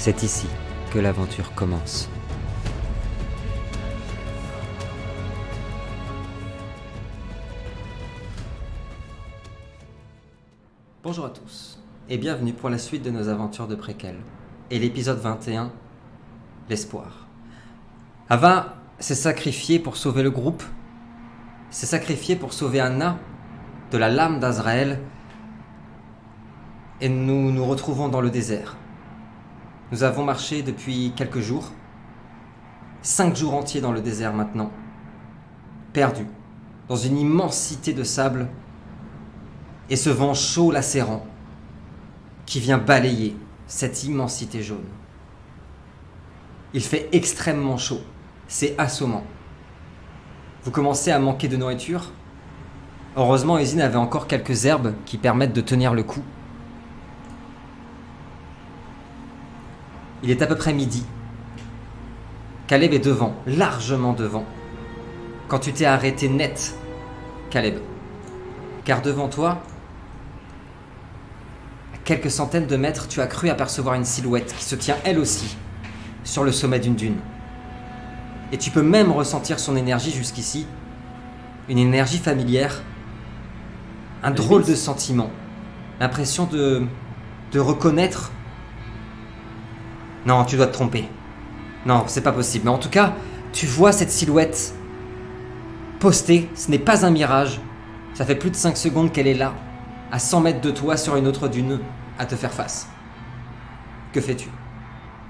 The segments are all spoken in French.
C'est ici que l'aventure commence. Bonjour à tous, et bienvenue pour la suite de nos aventures de préquel. Et l'épisode 21, l'espoir. Ava s'est sacrifiée pour sauver le groupe, s'est sacrifiée pour sauver Anna de la lame d'Azraël, et nous nous retrouvons dans le désert. Nous avons marché depuis quelques jours, 5 jours entiers dans le désert maintenant, perdus, dans une immensité de sable, et ce vent chaud lacérant qui vient balayer cette immensité jaune. Il fait extrêmement chaud, c'est assommant. Vous commencez à manquer de nourriture. Heureusement, Usine avait encore quelques herbes qui permettent de tenir le coup. Il est à peu près midi. Caleb est devant, largement devant. Quand tu t'es arrêté net, Caleb. Car devant toi, à quelques centaines de mètres, tu as cru apercevoir une silhouette qui se tient elle aussi sur le sommet d'une dune. Et tu peux même ressentir son énergie jusqu'ici. Une énergie familière. Un drôle de sentiment. L'impression de reconnaître. Non, tu dois te tromper. Non, c'est pas possible. Mais en tout cas, tu vois cette silhouette postée. Ce n'est pas un mirage. Ça fait plus de 5 secondes qu'elle est là, à 100 mètres de toi, sur une autre dune, à te faire face. Que fais-tu?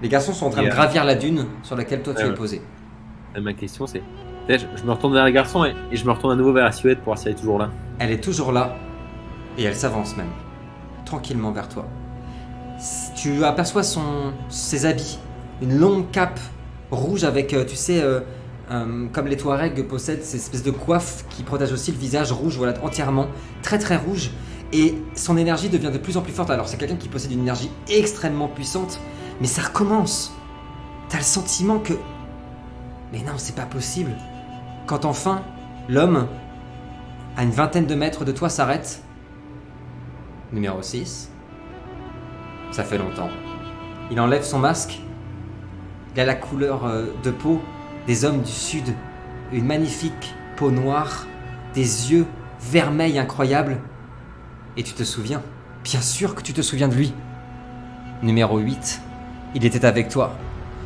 Les garçons sont en train de gravir la dune sur laquelle toi tu es posé. Ma question c'est, je me retourne vers les garçons et je me retourne à nouveau vers la silhouette pour voir si elle est toujours là. Elle est toujours là, et elle s'avance même, tranquillement vers toi. Tu aperçois ses habits, une longue cape rouge avec, comme les Touaregs possèdent ces espèces de coiffes qui protègent aussi le visage rouge, voilà, entièrement, très très rouge. Et son énergie devient de plus en plus forte. Alors c'est quelqu'un qui possède une énergie extrêmement puissante, mais ça recommence. T'as le sentiment que... Mais non, c'est pas possible. Quand enfin, l'homme, à une vingtaine de mètres de toi, s'arrête. Numéro 6. Ça fait longtemps. Il enlève son masque. Il a la couleur de peau des hommes du Sud. Une magnifique peau noire, des yeux vermeils incroyables. Et tu te souviens? Bien sûr que tu te souviens de lui. Numéro 8. Il était avec toi,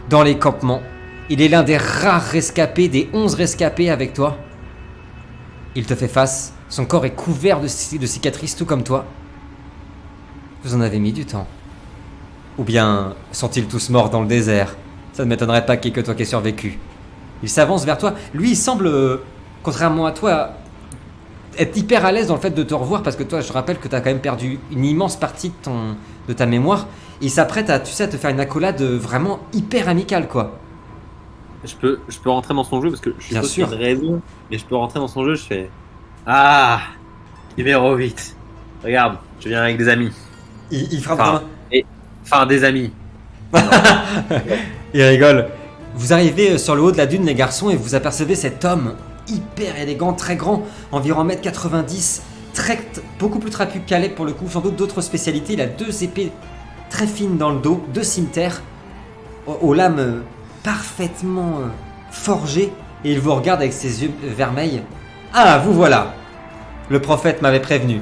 dans les campements. Il est l'un des rares rescapés, des 11 rescapés avec toi. Il te fait face, son corps est couvert de cicatrices tout comme toi. Vous en avez mis du temps. Ou bien sont-ils tous morts dans le désert? Ça ne m'étonnerait pas qu'il n'y ait que toi qui aies survécu. Il s'avance vers toi. Lui, il semble, contrairement à toi, être hyper à l'aise dans le fait de te revoir, parce que toi, je rappelle que tu as quand même perdu une immense partie de ta mémoire. Il s'apprête à te faire une accolade vraiment hyper amicale, quoi. Je peux rentrer dans son jeu parce que je suis Bien sûr. Une raison, mais je peux rentrer dans son jeu. Je fais numéro 8. Regarde, je viens avec des amis. Il frappe des amis. Il rigole. Vous arrivez sur le haut de la dune, les garçons, et vous apercevez cet homme hyper élégant, très grand, environ 1m90, beaucoup plus trapu que Caleb pour le coup, sans doute d'autres spécialités. Il a 2 épées très fines dans le dos, 2 cimetères, aux lames parfaitement forgées, et il vous regarde avec ses yeux vermeils. Ah, vous voilà. Le prophète m'avait prévenu.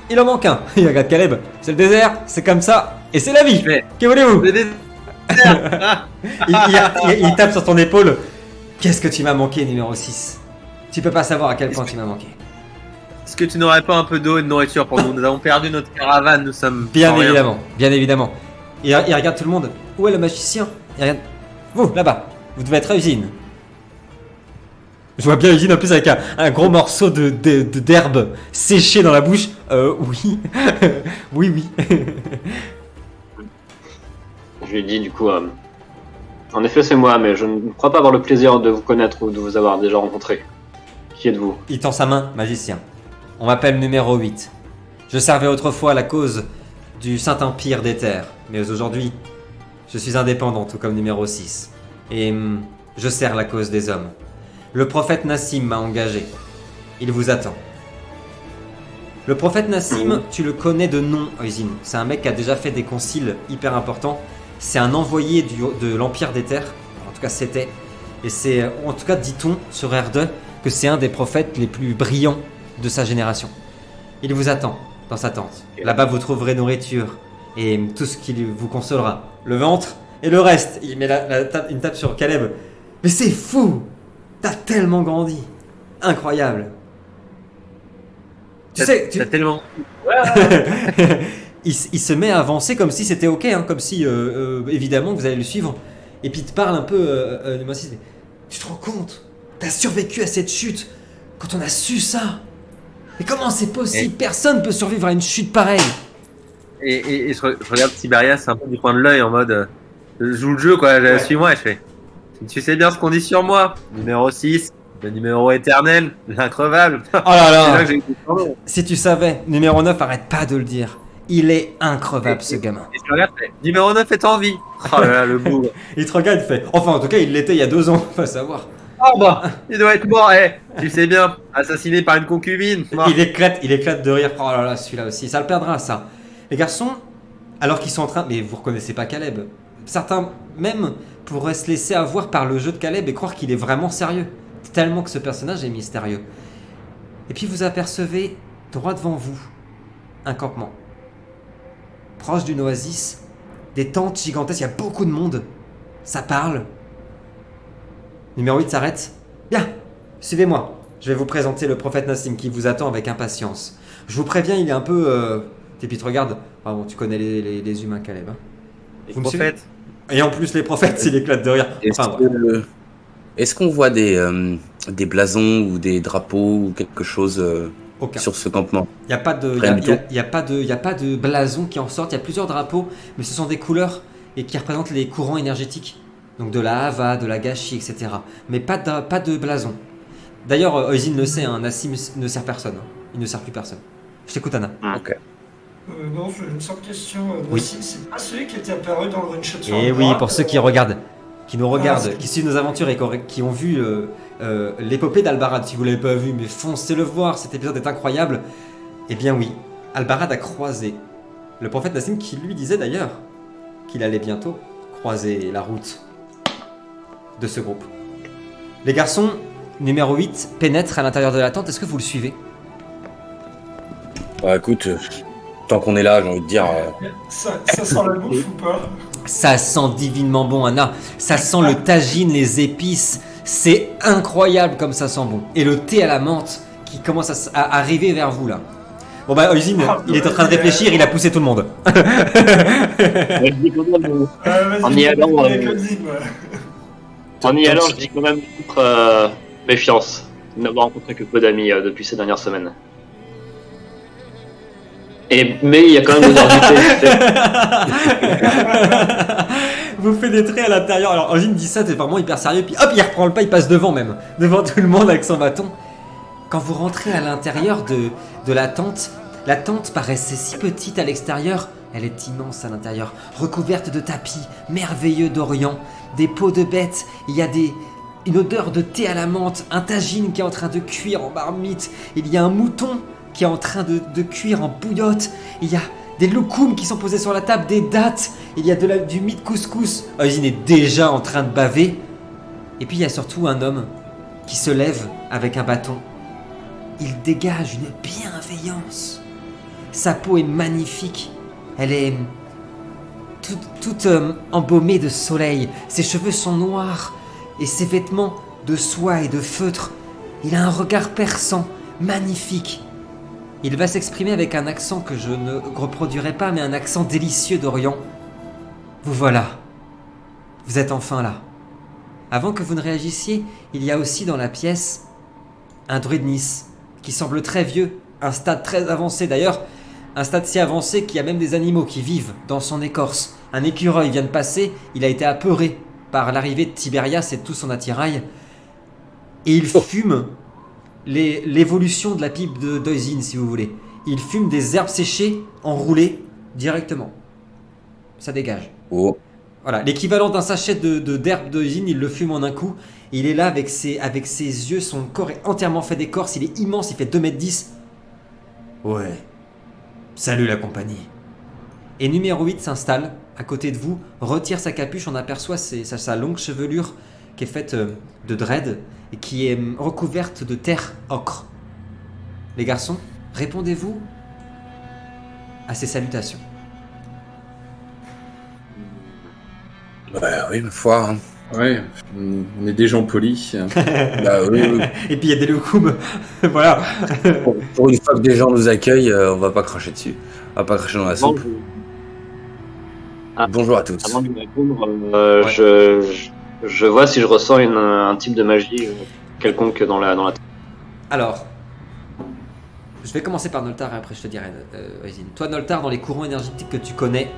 Il en manque un. Il regarde Caleb. C'est le désert, c'est comme ça, et c'est la vie. Que voulez-vous? il tape sur ton épaule. Qu'est-ce que tu m'as manqué, numéro 6? Tu peux pas savoir à quel point tu m'as manqué. Est-ce que tu n'aurais pas un peu d'eau et de nourriture pour nous? Nous avons perdu notre caravane, nous sommes... Bien évidemment. Il regarde tout le monde. Où est le magicien? Il regarde... Vous, là-bas, vous devez être à Usine. Je vois bien Usine en plus avec un gros morceau d'herbe séché dans la bouche. Oui. oui. Je lui dis du coup, en effet c'est moi, mais je ne crois pas avoir le plaisir de vous connaître ou de vous avoir déjà rencontré. Qui êtes-vous? Il tend sa main, magicien. On m'appelle numéro 8. Je servais autrefois la cause du Saint-Empire des Terres, mais aujourd'hui, je suis indépendant, tout comme numéro 6. Et je sers la cause des hommes. Le prophète Nassim m'a engagé. Il vous attend. Le prophète Nassim, tu le connais de nom, Oisin. C'est un mec qui a déjà fait des conciles hyper importants. C'est un envoyé de l'Empire des Terres. En tout cas, c'était. Et c'est, en tout cas, dit-on sur R2 que c'est un des prophètes les plus brillants de sa génération. Il vous attend dans sa tente. Là-bas, vous trouverez nourriture et tout ce qui vous consolera. Le ventre et le reste. Il met une tape sur Caleb. Mais c'est fou! T'as tellement grandi. Incroyable. Tu sais, T'as tellement. il se met à avancer comme si c'était ok, hein, comme si évidemment vous allez le suivre. Et puis il te parle un peu de moi aussi. Tu te rends compte? T'as survécu à cette chute quand on a su ça. Mais comment c'est possible? Personne peut survivre à une chute pareille. Et je regarde Tiberias un peu du coin de l'œil en mode je joue le jeu quoi, suis-moi et je fais tu sais bien ce qu'on dit sur moi, numéro 6, le numéro éternel, l'increvable. Oh là là. C'est là que j'ai eu des surnoms. Si tu savais, numéro 9, arrête pas de le dire. Il est increvable ce gamin. Et je regarde, je fais, numéro 9 est en vie. Oh là là, le bout. Il te regarde, il fait. Enfin, en tout cas, il l'était il y a 2 ans, faut savoir. Oh bah, il doit être mort, tu sais bien, assassiné par une concubine. Mort. Il éclate de rire. Oh là là, celui-là aussi, ça le perdra ça. Les garçons, alors qu'ils sont en train. Mais vous reconnaissez pas Caleb. Certains, même, pourraient se laisser avoir par le jeu de Caleb et croire qu'il est vraiment sérieux. Tellement que ce personnage est mystérieux. Et puis vous apercevez, droit devant vous, un campement. Proche d'une oasis, des tentes gigantesques, il y a beaucoup de monde. Ça parle. Numéro 8 s'arrête. Bien, suivez-moi. Je vais vous présenter le prophète Nassim qui vous attend avec impatience. Je vous préviens, il est un peu... Et puis te regarde. Ah bon, tu connais les humains, Caleb. Hein. Les Vous me suivez prophètes. Et en plus, les prophètes, il éclate de rire. Enfin, ouais. Est-ce qu'on voit des blasons ou des drapeaux ou quelque chose Aucun. sur ce campement? Il n'y a pas de, Rien du y a pas de blason qui en sortent. Il y a plusieurs drapeaux, mais ce sont des couleurs et qui représentent les courants énergétiques. Donc de la Hava, de la Gachi, etc. Mais pas de blason. D'ailleurs, Oisin le sait, hein, Nassim ne sert personne. Hein. Il ne sert plus personne. Je t'écoute, Anna. Ok. Non, j'ai une simple question. Oui. Nassim, c'est pas celui qui était apparu dans le one-shot sur Et la oui, droite, pour ceux qui regardent, qui nous regardent, c'est- qui suivent nos aventures et qui ont vu l'épopée d'Albarad, si vous ne l'avez pas vu, mais foncez le voir, cet épisode est incroyable. Eh bien oui, Albarad a croisé le prophète Nassim qui lui disait d'ailleurs qu'il allait bientôt croiser la route de ce groupe. Les garçons, numéro 8 pénètre à l'intérieur de la tente, est-ce que vous le suivez? Bah écoute, tant qu'on est là, j'ai envie de dire. Ça sent la bouffe ou pas? Ça sent divinement bon, Anna. Ça sent le tagine, les épices. C'est incroyable comme ça sent bon. Et le thé à la menthe qui commence à arriver vers vous là. Bon bah Oisin, il est en train de réfléchir, il a poussé tout le monde. Je dis quand même, Vas-y, En y allant, avec Oisin, ouais. en y allant, je dis quand même méfiance. Nous n'avons rencontré que peu d'amis depuis ces dernières semaines. Mais il y a quand même des invités. Vous pénétrez à l'intérieur. Alors Oisin dit ça, c'est vraiment hyper sérieux. Puis hop, il reprend le pas, il passe devant même. Devant tout le monde avec son bâton. Quand vous rentrez à l'intérieur de la tente paraissait si petite à l'extérieur. Elle est immense à l'intérieur, recouverte de tapis merveilleux d'Orient, des peaux de bêtes. Il y a une odeur de thé à la menthe, un tagine qui est en train de cuire en marmite. Il y a un mouton qui est en train de cuire en bouillotte. Il y a des loukoums qui sont posés sur la table, des dattes. Il y a du mie de couscous. Oisin est déjà en train de baver. Et puis il y a surtout un homme qui se lève avec un bâton. Il dégage une bienveillance. Sa peau est magnifique. Elle est toute embaumée de soleil. Ses cheveux sont noirs et ses vêtements de soie et de feutre. Il a un regard perçant, magnifique. Il va s'exprimer avec un accent que je ne reproduirai pas, mais un accent délicieux d'Orient. Vous voilà. Vous êtes enfin là. Avant que vous ne réagissiez, il y a aussi dans la pièce un druide Nice qui semble très vieux, un stade très avancé d'ailleurs, un stade si avancé qu'il y a même des animaux qui vivent dans son écorce. Un écureuil vient de passer, il a été apeuré par l'arrivée de Tiberias et de tout son attirail, et il fume l'évolution de la pipe d'Oisin, si vous voulez. Il fume des herbes séchées enroulées directement. Ça dégage. Oh. Voilà, l'équivalent d'un sachet d'herbe d'Oisin, il le fume en un coup. Et il est là avec ses yeux, son corps est entièrement fait d'écorce, il est immense, il fait 2,10 m. Ouais. Salut la compagnie. Et numéro 8 s'installe à côté de vous, retire sa capuche, on aperçoit sa longue chevelure qui est faite de dread et qui est recouverte de terre ocre. Les garçons, répondez-vous à ces salutations. Bah oui, ma foi. Hein. Ouais, on est des gens polis. Bah oui. Et puis il y a des loukoums, voilà. Pour une fois que des gens nous accueillent, on va pas cracher dessus. On va pas cracher dans la soupe. Ah. Bonjour à tous. Avant de lui répondre, Ouais. je vois si je ressens un type de magie quelconque dans la tête. Alors, je vais commencer par Noltar et après je te dirai, Oisin. Toi, Noltar, dans les courants énergétiques que tu connais,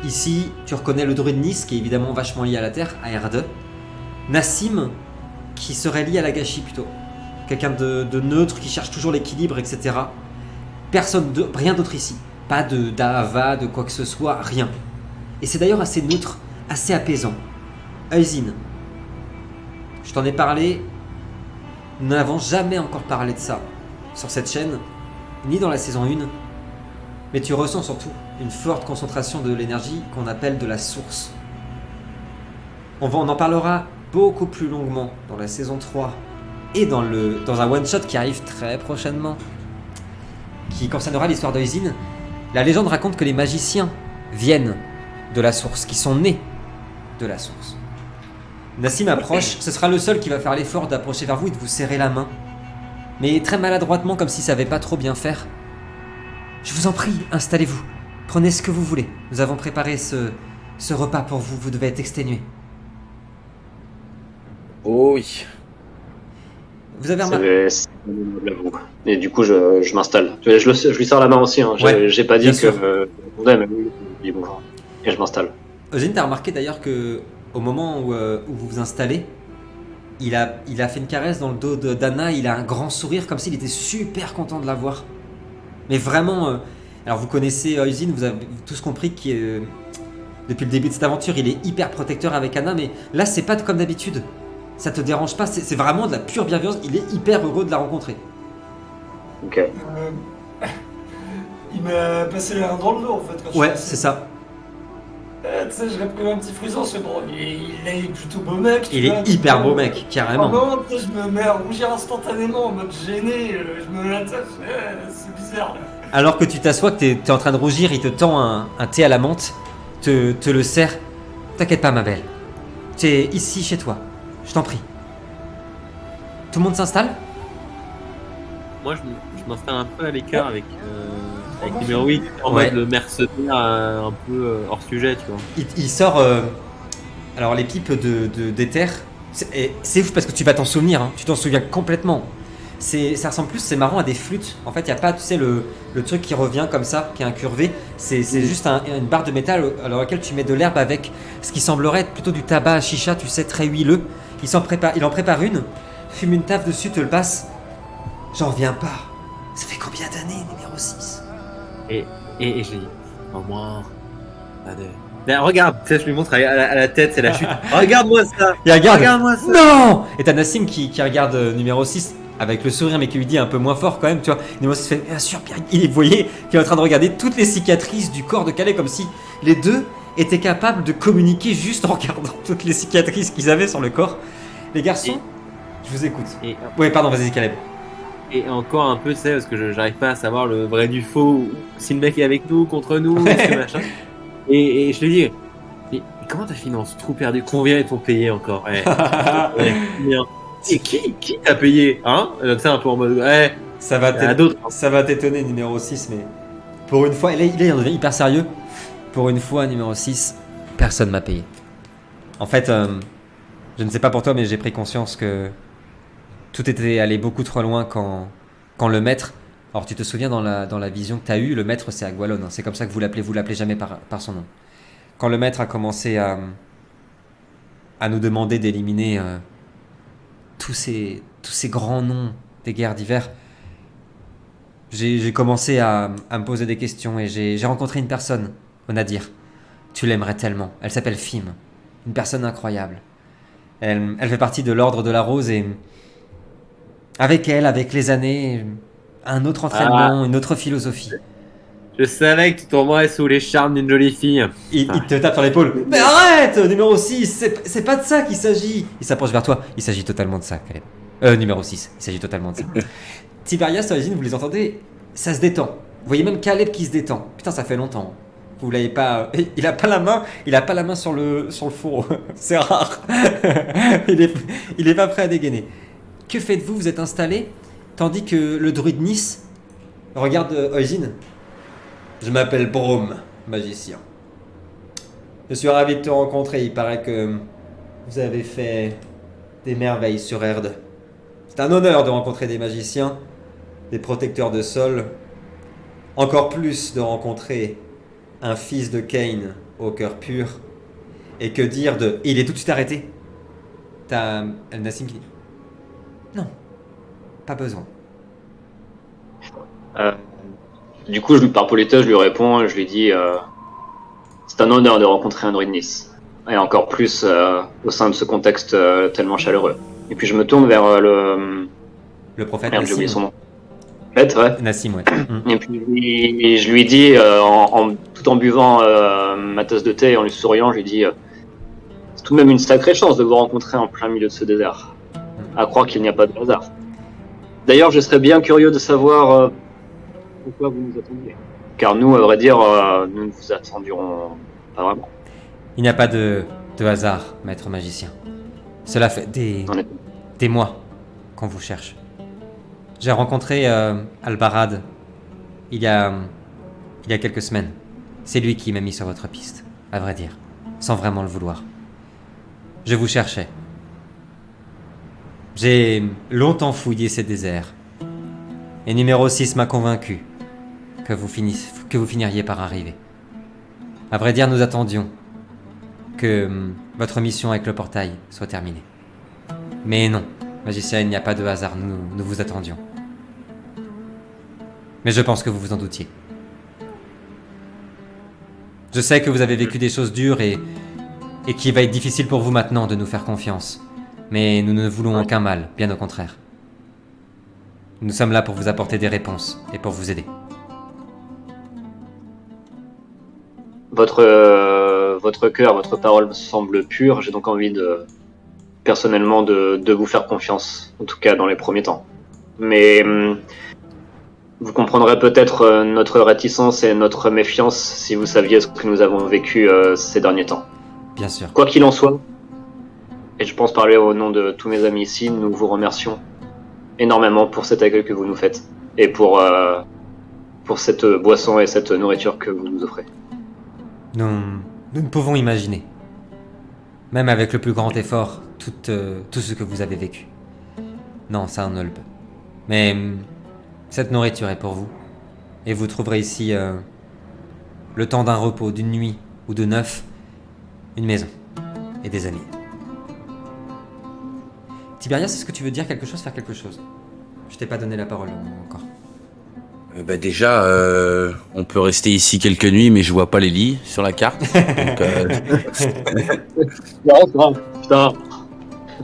ici, tu reconnais le druide Nis, qui est évidemment vachement lié à la Terre, à R2. Nassim, qui serait lié à la gâchis plutôt. Quelqu'un de neutre, qui cherche toujours l'équilibre, etc. Rien d'autre ici. Pas d'Ava, de quoi que ce soit, rien. Et c'est d'ailleurs assez neutre, assez apaisant. Oisin, je t'en ai parlé, nous n'avons jamais encore parlé de ça sur cette chaîne, ni dans la saison 1, mais tu ressens surtout une forte concentration de l'énergie qu'on appelle de la source. On en parlera beaucoup plus longuement dans la saison 3 et dans un one-shot qui arrive très prochainement, qui concernera l'histoire d'Oisin. La légende raconte que les magiciens viennent de la source, qui sont nés de la source. Nassim approche, ce sera le seul qui va faire l'effort d'approcher vers vous et de vous serrer la main, mais très maladroitement, comme s'il savait pas trop bien faire. Je vous en prie, installez-vous. Prenez ce que vous voulez. Nous avons préparé ce repas pour vous. Vous devez être exténué. Oh oui. Vous avez remarqué... C'est j'avoue. Et du coup, je m'installe. Je lui sers la main aussi. Hein. Ouais, J'ai pas dit bien que sûr. je mais oui, je dis bonjour. Et je m'installe. Oisin, t'as remarqué d'ailleurs que au moment où vous vous installez, il a fait une caresse dans le dos d'Anna. Il a un grand sourire, comme s'il était super content de la voir. Mais vraiment... alors vous connaissez Oisin, vous avez tous compris qu'il depuis le début de cette aventure, il est hyper protecteur avec Anna, mais là, c'est pas comme d'habitude. Ça te dérange pas, c'est vraiment de la pure bienveillance. Il est hyper heureux de la rencontrer. Ok. Il m'a passé la main dans le dos en fait. Quand je Ouais, suis passé. c'est ça. Tu sais, je l'ai pris un petit frisson, c'est bon, il est plutôt beau mec. tu Il vois, est hyper beau mec, Ah carrément. non, tu sais, je me mets à rougir instantanément en mode gêné, je me l'attache, c'est bizarre. Là. Alors que tu t'assois, que t'es en train de rougir, il te tend un thé à la menthe, te le sert. T'inquiète pas, ma belle. T'es ici chez toi. Je t'en prie. Tout le monde s'installe? Moi, je m'installe un peu à l'écart avec numéro 8, en Ouais. mode le mercenaire un peu hors sujet, tu vois. Il sort alors les pipes d'éther. C'est ouf parce que tu vas t'en souvenir, hein. Tu t'en souviens complètement. Ça ressemble plus, c'est marrant, à des flûtes. En fait, il n'y a pas, tu sais, le truc qui revient comme ça, qui est incurvé. C'est juste une barre de métal à laquelle tu mets de l'herbe avec ce qui semblerait être plutôt du tabac à chicha, tu sais, très huileux. Il en prépare une, fume une taffe dessus, te le passe. J'en reviens pas. Ça fait combien d'années, numéro 6? Et je lui dis, au moins, ben, regarde, tu sais, je lui montre à la tête, c'est la chute. Regarde-moi ça. Et regarde. Regarde-moi ça. Non! Et t'as Nassim qui regarde numéro 6 avec le sourire mais qui lui dit un peu moins fort quand même, tu vois. Numéro 6 fait bien sûr, bien. Vous voyez qu'il est en train de regarder toutes les cicatrices du corps de Calais comme si les deux étaient capables de communiquer juste en regardant toutes les cicatrices qu'ils avaient sur le corps. Les garçons, je vous écoute. Ouais, pardon, vas-y Caleb. Et encore un peu, tu sais, parce que j'arrive pas à savoir le vrai du faux, si le mec est avec nous, contre nous, est-ce que machin. Et je lui dis, mais comment t'as fini dans ce trou perdu? Combien ils t'ont payé encore? Ouais, combien? Et qui t'a payé? Hein? Tu sais, un peu en mode, ouais, Ça va il y en a d'autres. Ça va t'étonner, numéro 6, mais pour une fois, il est en devient hyper sérieux. Pour une fois, numéro 6, personne m'a payé. En fait, je ne sais pas pour toi, mais j'ai pris conscience que tout était allé beaucoup trop loin quand le maître... Alors tu te souviens dans la vision que tu as eue, le maître c'est Agualon, hein, c'est comme ça que vous l'appelez jamais par son nom. Quand le maître a commencé à nous demander d'éliminer tous ces grands noms des guerres d'hiver, j'ai commencé à me poser des questions et j'ai rencontré une personne, Onadir. Tu l'aimerais tellement. Elle s'appelle Fim. Une personne incroyable. Elle fait partie de l'ordre de la rose et avec elle, avec les années, un autre entraînement, une autre philosophie. Je savais que tu tomberais sous les charmes d'une jolie fille. Il te tape sur l'épaule. Mais arrête, numéro 6, c'est pas de ça qu'il s'agit. Il s'approche vers toi. Il s'agit totalement de ça, Caleb. Numéro 6, il s'agit totalement de ça. Tiberias, Origine, vous les entendez, ça se détend. Vous voyez même Caleb qui se détend. Putain, ça fait longtemps. Vous l'avez pas. Il a pas la main sur le fourreau. C'est rare. il est pas prêt à dégainer. Que faites-vous? Vous êtes installé, tandis que le druide Nice regarde Origine. Je m'appelle Brome, magicien. Je suis ravi de te rencontrer. Il paraît que vous avez fait des merveilles sur Erd. C'est un honneur de rencontrer des magiciens, des protecteurs de sol. Encore plus de rencontrer un fils de Cain au cœur pur. Et que dire de... Et il est tout de suite arrêté. T'as Nassim qui dit... Non, pas besoin. Du coup, par politesse, je lui réponds, je lui dis c'est un honneur de rencontrer un druide Nice. Et encore plus au sein de ce contexte tellement chaleureux. Et puis je me tourne vers Le prophète Merde, j'ai oublié Nassim. son nom. Peut-être, ouais. Nassim, ouais. Et puis je lui dis, tout en buvant ma tasse de thé et en lui souriant, je lui dis c'est tout de même une sacrée chance de vous rencontrer en plein milieu de ce désert. À croire qu'il n'y a pas de hasard. D'ailleurs, je serais bien curieux de savoir pourquoi vous nous attendiez. Car nous, à vrai dire, nous ne vous attendirons pas vraiment. Il n'y a pas de hasard, maître magicien. Cela fait En effet. des mois qu'on vous cherche. J'ai rencontré Albarad il y a quelques semaines. C'est lui qui m'a mis sur votre piste, à vrai dire, sans vraiment le vouloir. Je vous cherchais. J'ai longtemps fouillé ces déserts. Et numéro 6 m'a convaincu que vous finiriez par arriver. À vrai dire, nous attendions que votre mission avec le portail soit terminée. Mais non, magicien, il n'y a pas de hasard, nous vous attendions. Mais je pense que vous vous en doutiez. Je sais que vous avez vécu des choses dures et qu'il va être difficile pour vous maintenant de nous faire confiance. Mais nous ne voulons aucun mal, bien au contraire. Nous sommes là pour vous apporter des réponses et pour vous aider. Votre cœur, votre parole me semble pure. J'ai donc envie personnellement de vous faire confiance, en tout cas dans les premiers temps. Mais vous comprendrez peut-être notre réticence et notre méfiance si vous saviez ce que nous avons vécu ces derniers temps. Bien sûr. Quoi qu'il en soit, et je pense parler au nom de tous mes amis ici, nous vous remercions énormément pour cet accueil que vous nous faites et pour cette boisson et cette nourriture que vous nous offrez. Nous ne pouvons imaginer, même avec le plus grand effort, tout ce que vous avez vécu. Non, ça on ne le peut. Mais cette nourriture est pour vous. Et vous trouverez ici, le temps d'un repos, d'une nuit ou de 9, une maison et des amis. Tiberias, est-ce que tu veux dire quelque chose, faire quelque chose? Je t'ai pas donné la parole encore. Déjà, on peut rester ici quelques nuits, mais je vois pas les lits sur la carte. Donc, Putain.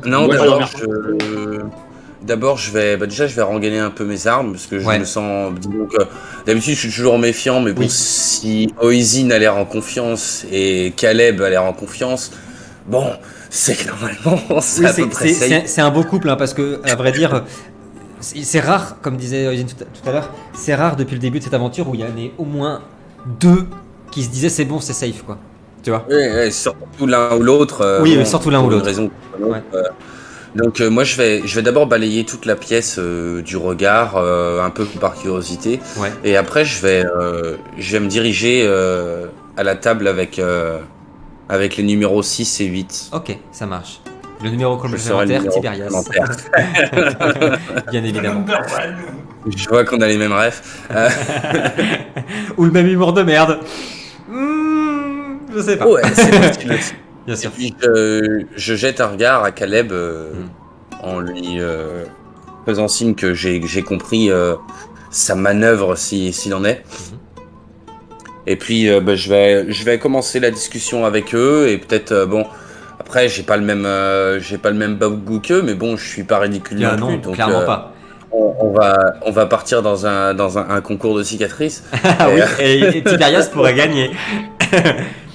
non, Ouais, d'abord, je vais rengainer un peu mes armes parce que je Ouais. me sens. Donc, d'habitude, je suis toujours méfiant, mais bon, Oui. si Oisin a l'air en confiance et Caleb a l'air en confiance, bon, c'est que normalement, c'est Oui, à peu près safe. c'est un beau couple, hein, parce que, à vrai dire, c'est rare, comme disait Eugène tout à l'heure, c'est rare depuis le début de cette aventure où il y en a au moins 2 qui se disaient c'est bon, c'est safe, quoi. Tu vois? Ouais, surtout l'un ou l'autre. Oui, surtout l'un ou pour une l'autre. raison ou une autre, Ouais. Donc moi je vais d'abord balayer toute la pièce du regard un peu par curiosité Ouais. et après je vais me diriger à la table avec les numéros 6 et 8. Ok, ça marche. Le numéro Je serai le complémentaire, numéro Tiberias. complémentaire. Bien évidemment. Number one. Je vois qu'on a les mêmes rêves. Ou le même humour de merde. Je sais pas. Ouais, c'est possible. Bien Et sûr. puis je jette un regard à Caleb en lui faisant signe que j'ai compris sa manœuvre s'il en est. Et puis je vais commencer la discussion avec eux et peut-être bon après j'ai pas le même bagou qu'eux mais bon je suis pas ridicule non Non, plus donc clairement pas. on va partir dans un concours de cicatrices. Ah oui, et Tiberias pourrait gagner.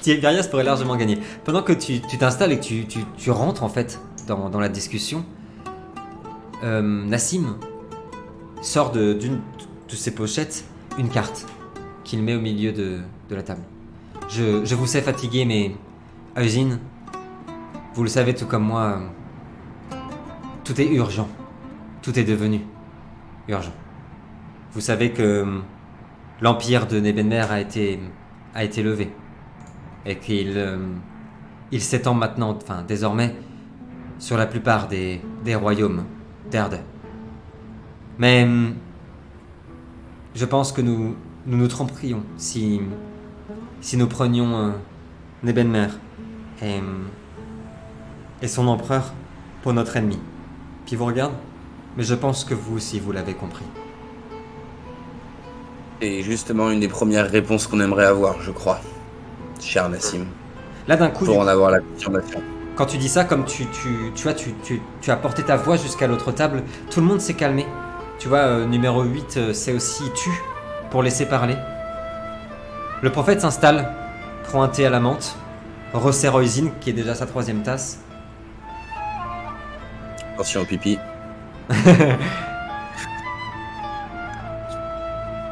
Tiberias pourrait largement gagner. Pendant que tu t'installes et que tu rentres en fait dans la discussion, Nassim sort d'une de ses pochettes une carte qu'il met au milieu de la table. Je vous sais fatigué, mais Eusine, vous le savez tout comme moi, tout est urgent. Tout est devenu urgent. Vous savez que l'empire de Nebenmer a été levé et qu'il s'étend maintenant, enfin désormais, sur la plupart des royaumes d'Erde. Mais je pense que nous tromperions si nous prenions Nebenmer et son empereur pour notre ennemi. Puis vous regarde, mais je pense que vous aussi vous l'avez compris. C'est justement une des premières réponses qu'on aimerait avoir, je crois, cher Nassim, Là d'un coup, pour en avoir la confirmation. quand tu dis ça, comme tu as porté ta voix jusqu'à l'autre table, tout le monde s'est calmé. Tu vois, numéro 8, c'est aussi tu, pour laisser parler. Le prophète s'installe, prend un thé à la menthe, resserre Eusine, qui est déjà sa 3e tasse. Attention au pipi.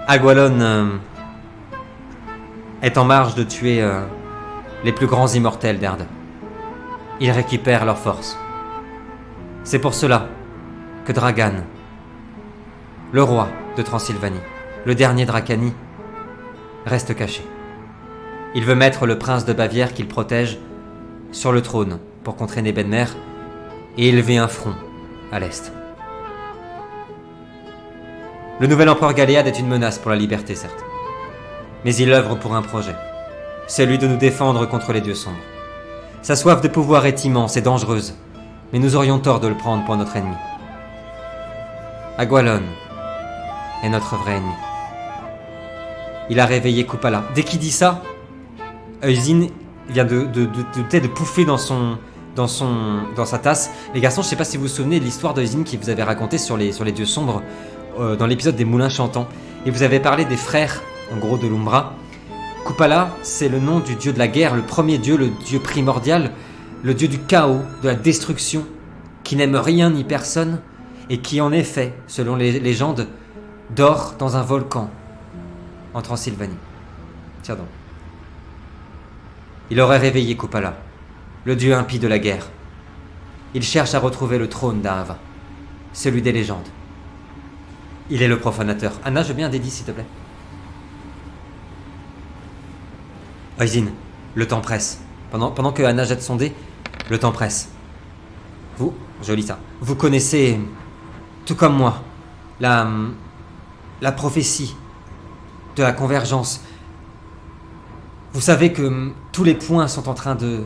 Agualon est en marge de tuer les plus grands immortels d'Erde. Ils récupèrent leur force. C'est pour cela que Dragan, le roi de Transylvanie, le dernier Dracani, reste caché. Il veut mettre le prince de Bavière qu'il protège sur le trône pour contrer Nebenmer et élever un front à l'est. Le nouvel empereur Galéade est une menace pour la liberté, certes. Mais il œuvre pour un projet. Celui de nous défendre contre les dieux sombres. Sa soif de pouvoir est immense et dangereuse, mais nous aurions tort de le prendre pour notre ennemi. Agualon est notre vrai ennemi. Il a réveillé Kupala. Dès qu'il dit ça, Eusine vient de pouffer dans sa tasse. Les garçons, je sais pas si vous vous souvenez de l'histoire d'Eusine qui vous avait raconté sur les dieux sombres dans l'épisode des moulins chantants. Et vous avez parlé des frères, en gros, de l'Umbra. Kupala, c'est le nom du dieu de la guerre, le premier dieu, le dieu primordial, le dieu du chaos, de la destruction, qui n'aime rien ni personne, et qui en effet, selon les légendes, dort dans un volcan en Transylvanie. Tiens donc. Il aurait réveillé Kupala, le dieu impie de la guerre. Il cherche à retrouver le trône d'Ahava, celui des légendes. Il est le profanateur. Anna, je veux bien un dédit, s'il te plaît. Eusine, le temps presse. Pendant que Anna jette son dé, le temps presse. Vous, je lis ça. Vous connaissez, tout comme moi, la prophétie de la convergence. Vous savez que tous les points sont en train de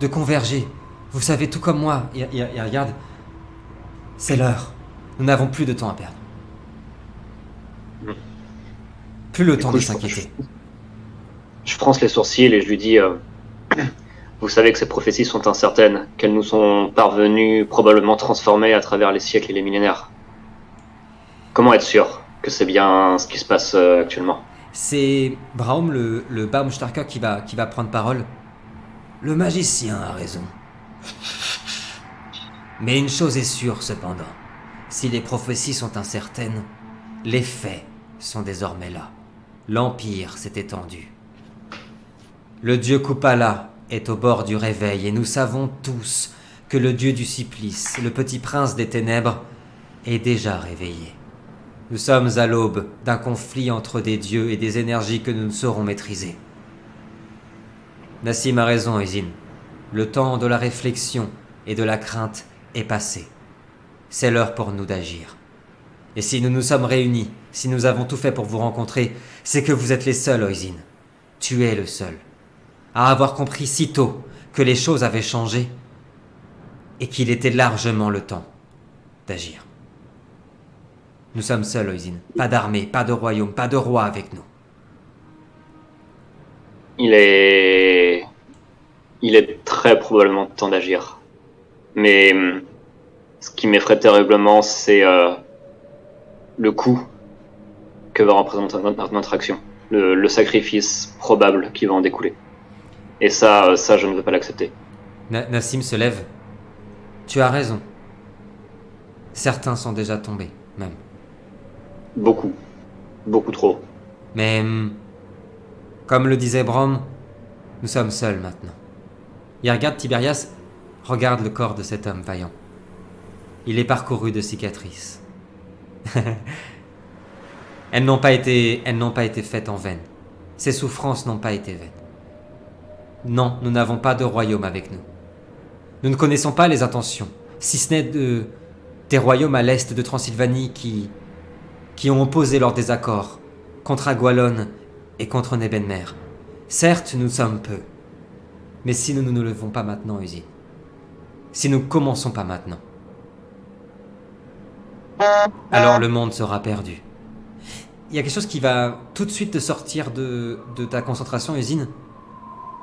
converger. Vous savez tout comme moi. Et regarde, c'est l'heure. Nous n'avons plus de temps à perdre. Plus le temps de s'inquiéter. Je fronce les sourcils et je lui dis vous savez que ces prophéties sont incertaines, qu'elles nous sont parvenues probablement transformées à travers les siècles et les millénaires. Comment être sûr que c'est bien ce qui se passe actuellement? C'est Braum, le Baumstarker, qui va prendre parole. Le magicien a raison. Mais une chose est sûre cependant. Si les prophéties sont incertaines, les faits sont désormais là. L'Empire s'est étendu. Le dieu Kupala est au bord du réveil et nous savons tous que le dieu du supplice, le petit prince des ténèbres, est déjà réveillé. Nous sommes à l'aube d'un conflit entre des dieux et des énergies que nous ne saurons maîtriser. Nassim a raison, Eusine. Le temps de la réflexion et de la crainte est passé. C'est l'heure pour nous d'agir. Et si nous nous sommes réunis, si nous avons tout fait pour vous rencontrer, c'est que vous êtes les seuls, Eusine. Tu es le seul à avoir compris si tôt que les choses avaient changé et qu'il était largement le temps d'agir. Nous sommes seuls, Eusine. Pas d'armée, pas de royaume, pas de roi avec nous. Il est très probablement temps d'agir. Mais ce qui m'effraie terriblement, c'est le coût que va représenter notre action, le sacrifice probable qui va en découler. Et ça, je ne veux pas l'accepter. Nassim se lève. Tu as raison. Certains sont déjà tombés, même. Beaucoup. Beaucoup trop. Mais, comme le disait Brom, nous sommes seuls maintenant. Il regarde Tiberias, regarde le corps de cet homme vaillant. Il est parcouru de cicatrices. Elles n'ont pas été faites en vain. Ces souffrances n'ont pas été vaines. Non, nous n'avons pas de royaume avec nous. Nous ne connaissons pas les intentions, si ce n'est des royaumes à l'est de Transylvanie qui ont opposé leurs désaccords contre Agualon et contre Nebenmer. Certes, nous sommes peu, mais si nous ne nous levons pas maintenant, Usine, si nous commençons pas maintenant, alors le monde sera perdu. Il y a quelque chose qui va tout de suite te sortir de ta concentration, Usine.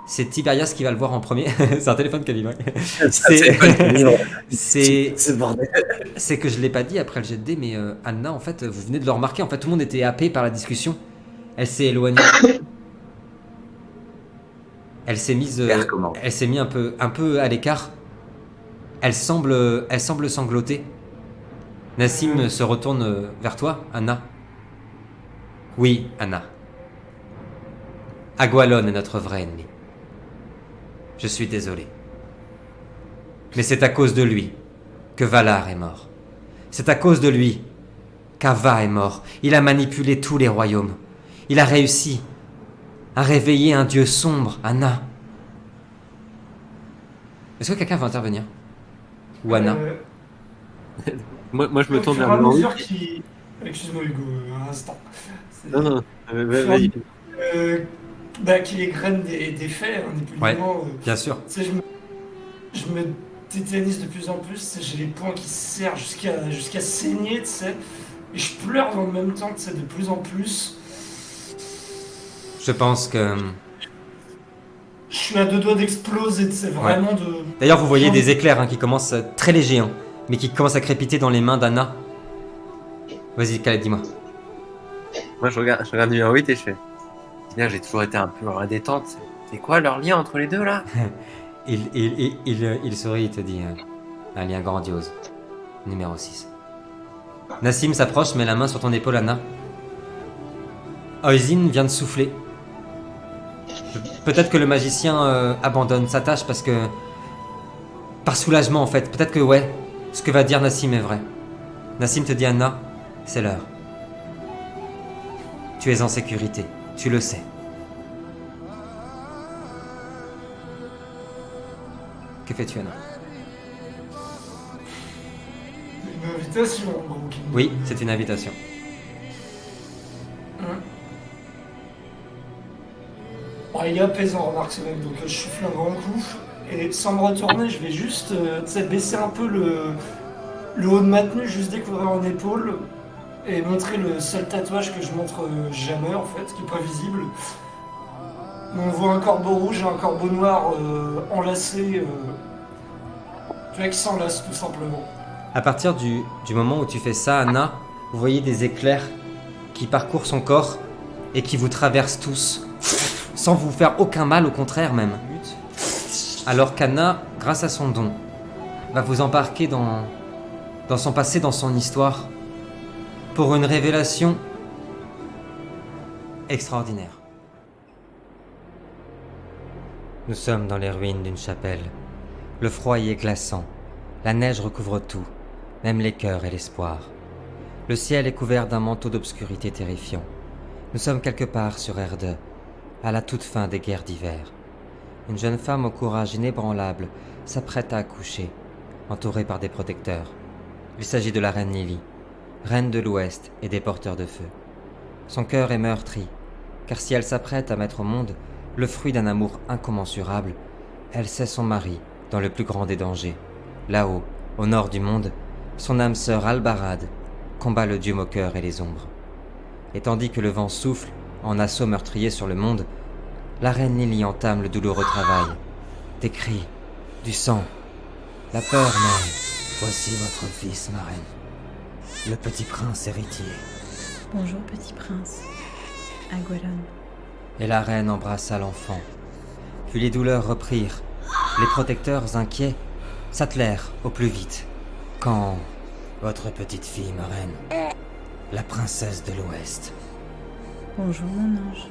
C'est Tiberias qui va le voir en premier. C'est un téléphone qui a vibré. C'est que je l'ai pas dit après le jet de dés, mais Anna, en fait, vous venez de le remarquer. En fait, tout le monde était happé par la discussion. Elle s'est éloignée. Elle s'est mise un peu à l'écart. Elle semble sangloter. Nassim se retourne vers toi, Anna. Oui, Anna. Agualon est notre vrai ennemi. Je suis désolé. Mais c'est à cause de lui que Valar est mort. C'est à cause de lui qu'Ava est mort. Il a manipulé tous les royaumes. Il a réussi à réveiller un dieu sombre, Anna. Est-ce que quelqu'un veut intervenir? Ou Anna? Moi, je me tourne vers le Hugo. Excuse-moi, Hugo, un instant. Non, vas-y. Qui les graines des faits, ni plus ni moins. Bien sûr. Je me tétanise de plus en plus, j'ai les poings qui se serrent jusqu'à saigner, tu sais. Et je pleure dans le même temps, tu sais, de plus en plus. Je pense que... Je suis à deux doigts d'exploser, tu sais, vraiment de... D'ailleurs, vous voyez des éclairs qui commencent très légers, mais qui commencent à crépiter dans les mains d'Anna. Vas-y, Khaled, dis-moi. Moi, je regarde numéro 8 et je fais... J'ai toujours été un peu en détente. C'est quoi leur lien entre les deux, là? Il sourit, il te dit un lien grandiose. Numéro 6. Nassim s'approche, met la main sur ton épaule, Anna. Oisin vient de souffler. Peut-être que le magicien abandonne sa tâche parce que... Par soulagement, en fait. Peut-être que, ce que va dire Nassim est vrai. Nassim te dit, Anna, c'est l'heure. Tu es en sécurité. Tu le sais. Que fais-tu, Anna? Une invitation, en gros. Oui, c'est une invitation. Il est apaisant, remarque ce mec, donc je souffle un grand coup. Et sans me retourner, je vais juste baisser un peu le haut de ma tenue, juste découvrir mon épaule. Et montrer le seul tatouage que je montre jamais, en fait, qui est pas visible. On voit un corbeau rouge et un corbeau noir enlacé. Tu vois, qui s'enlace, tout simplement. À partir du moment où tu fais ça, Anna, vous voyez des éclairs qui parcourent son corps et qui vous traversent tous, sans vous faire aucun mal, au contraire même. Alors qu'Anna, grâce à son don, va vous embarquer dans son passé, dans son histoire, pour une révélation extraordinaire. Nous sommes dans les ruines d'une chapelle. Le froid y est glaçant. La neige recouvre tout, même les cœurs et l'espoir. Le ciel est couvert d'un manteau d'obscurité terrifiant. Nous sommes quelque part sur Erde, à la toute fin des guerres d'hiver. Une jeune femme au courage inébranlable s'apprête à accoucher, entourée par des protecteurs. Il s'agit de la reine Lily, reine de l'Ouest et des porteurs de feu. Son cœur est meurtri, car si elle s'apprête à mettre au monde le fruit d'un amour incommensurable, elle sait son mari dans le plus grand des dangers. Là-haut, au nord du monde, son âme sœur Albarad combat le dieu moqueur et les ombres. Et tandis que le vent souffle en assaut meurtrier sur le monde, la reine Lily entame le douloureux travail. Des cris, du sang, la peur même. Voici votre fils, ma reine. le petit prince héritier. Bonjour, petit prince. Agualon. Et la reine embrassa l'enfant. Puis les douleurs reprirent. Les protecteurs, inquiets, s'attelèrent au plus vite. Quand votre petite fille, ma reine, la princesse de l'Ouest. Bonjour, mon ange.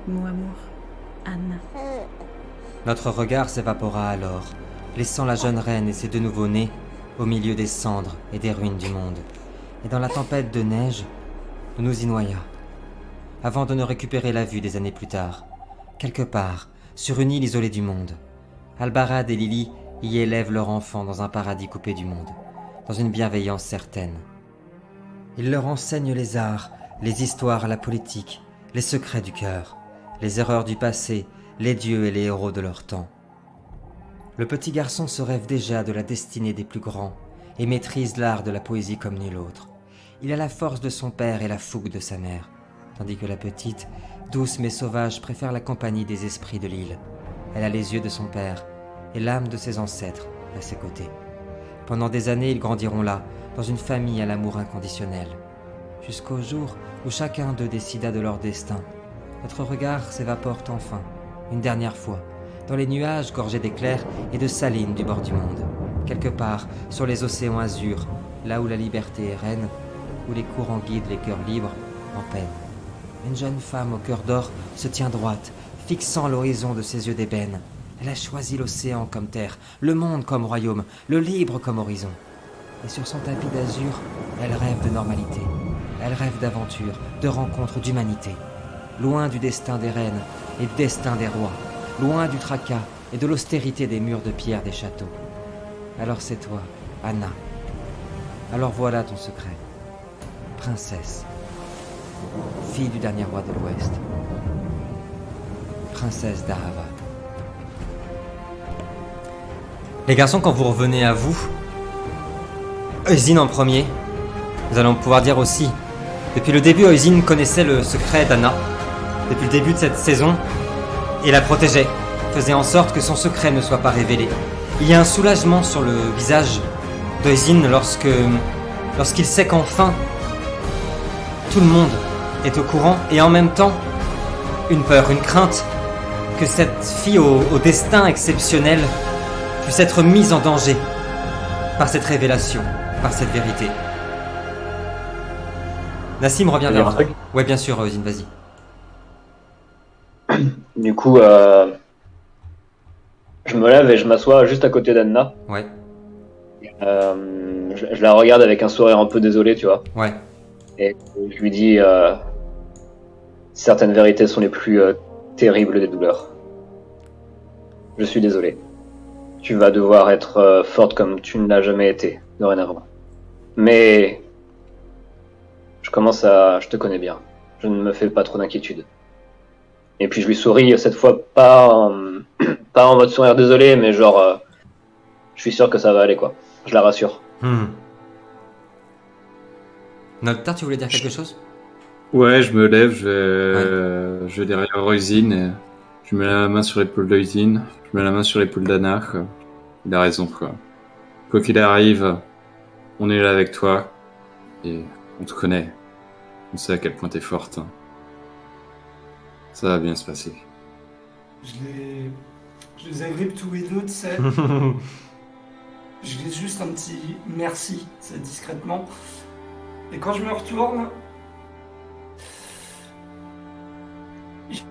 Mon amour. Anna. Notre regard s'évapora alors, laissant la jeune reine et ses deux nouveau-nés au milieu des cendres et des ruines du monde. Et dans la tempête de neige, nous nous y noya, avant de ne récupérer la vue des années plus tard. Quelque part, sur une île isolée du monde, Albarad et Lily y élèvent leur enfant dans un paradis coupé du monde, dans une bienveillance certaine. Ils leur enseignent les arts, les histoires, la politique, les secrets du cœur, les erreurs du passé, les dieux et les héros de leur temps. Le petit garçon se rêve déjà de la destinée des plus grands et maîtrise l'art de la poésie comme nul autre. Il a la force de son père et la fougue de sa mère, tandis que la petite, douce mais sauvage, préfère la compagnie des esprits de l'île. Elle a les yeux de son père et l'âme de ses ancêtres à ses côtés. Pendant des années, ils grandiront là, dans une famille à l'amour inconditionnel, jusqu'au jour où chacun d'eux décida de leur destin. Notre regard s'évapore enfin, une dernière fois, dans les nuages gorgés d'éclairs et de salines du bord du monde, quelque part sur les océans azurs, là où la liberté est reine, où les courants guident les cœurs libres en peine. Une jeune femme au cœur d'or se tient droite, fixant l'horizon de ses yeux d'ébène. Elle a choisi l'océan comme terre, le monde comme royaume, le libre comme horizon. Et sur son tapis d'azur, elle rêve de normalité. Elle rêve d'aventure, de rencontres, d'humanité. Loin du destin des reines et du destin des rois. Loin du tracas et de l'austérité des murs de pierre des châteaux. Alors c'est toi, Anna. Alors voilà ton secret. Princesse. Fille du dernier roi de l'Ouest. Princesse d'Ahava. Les garçons, quand vous revenez à vous, Oisin en premier, nous allons pouvoir dire aussi, depuis le début, Oisin connaissait le secret d'Anna. Depuis le début de cette saison, et la protégeait, faisait en sorte que son secret ne soit pas révélé. Il y a un soulagement sur le visage d'Oisin lorsqu'il sait qu'enfin, tout le monde est au courant, et en même temps, une peur, une crainte que cette fille au destin exceptionnel puisse être mise en danger par cette révélation, par cette vérité. Nassim revient vers vous. Ouais, bien sûr, Oisin, vas-y. Du coup, je me lève et je m'assois juste à côté d'Anna. Ouais, Je la regarde avec un sourire un peu désolé, tu vois. ouais. Et je lui dis certaines vérités sont les plus terribles des douleurs. Je suis désolé. Tu vas devoir être forte comme tu ne l'as jamais été, dorénavant. Mais je te connais bien. Je ne me fais pas trop d'inquiétude. Et puis je lui souris cette fois pas en mode sourire désolé, mais genre je suis sûr que ça va aller quoi. Je la rassure. Noctar, tu voulais dire quelque chose? Ouais, je me lève, je vais derrière Oisin, et je mets la main sur l'épaule d'Oisin, je mets la main sur l'épaule d'Anna. Il a raison, quoi. Quoi qu'il arrive, on est là avec toi, et on te connaît. On sait à quel point t'es forte. Ça va bien se passer. Je les agrippe tous les deux, tu sais. Je glisse juste un petit merci, c'est discrètement. Et quand je me retourne,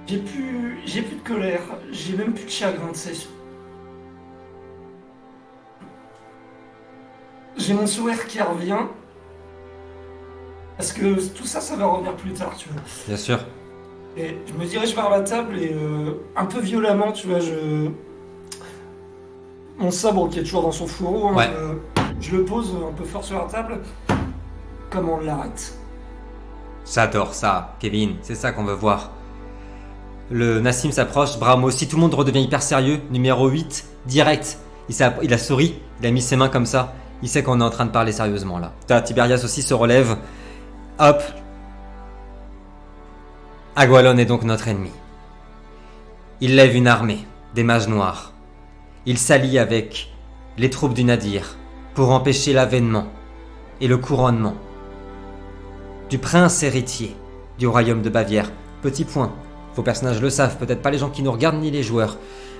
j'ai plus de colère, j'ai même plus de chagrin, tu sais. J'ai mon sourire qui revient. Parce que tout ça, ça va revenir plus tard, tu vois. Bien sûr. Et je me dirige vers la table et un peu violemment, tu vois, mon sabre qui est toujours dans son fourreau, hein, Ouais. je le pose un peu fort sur la table. Comment on l'arrête? J'adore ça, Kevin. C'est ça qu'on veut voir. Le Nassim s'approche, Brahmo aussi. Tout le monde redevient hyper sérieux. Numéro 8, direct. Il a souri, il a mis ses mains comme ça. Il sait qu'on est en train de parler sérieusement là. Tiberias aussi se relève. Hop. Agualon est donc notre ennemi. Il lève une armée, des mages noirs. Il s'allie avec les troupes du Nadir pour empêcher l'avènement et le couronnement du prince héritier du royaume de Bavière. Petit point, vos personnages le savent, peut-être pas les gens qui nous regardent ni les joueurs.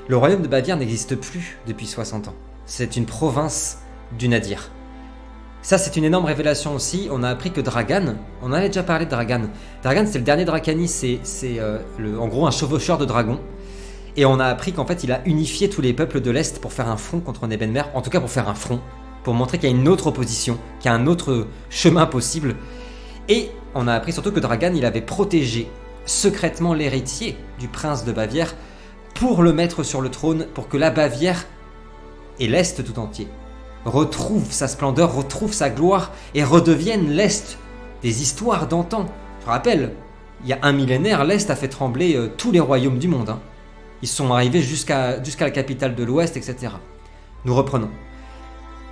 Le royaume de Bavière n'existe plus depuis 60 ans. C'est une province du Nadir. Ça, c'est une énorme révélation aussi. On a appris que Dragan, on avait déjà parlé de Dragan. Dragan, c'est le dernier Dracani, c'est en gros un chevaucheur de dragons. Et on a appris qu'en fait, il a unifié tous les peuples de l'Est pour faire un front contre Nebenmer. En tout cas, pour faire un front. Pour montrer qu'il y a une autre opposition, qu'il y a un autre chemin possible. Et on a appris surtout que Dragan, il avait protégé secrètement l'héritier du prince de Bavière pour le mettre sur le trône, pour que la Bavière et l'Est tout entier retrouve sa splendeur, retrouve sa gloire et redevienne l'Est des histoires d'antan. Je rappelle, il y a un millénaire, l'Est a fait trembler tous les royaumes du monde. Ils sont arrivés jusqu'à la capitale de l'Ouest, etc. Nous reprenons.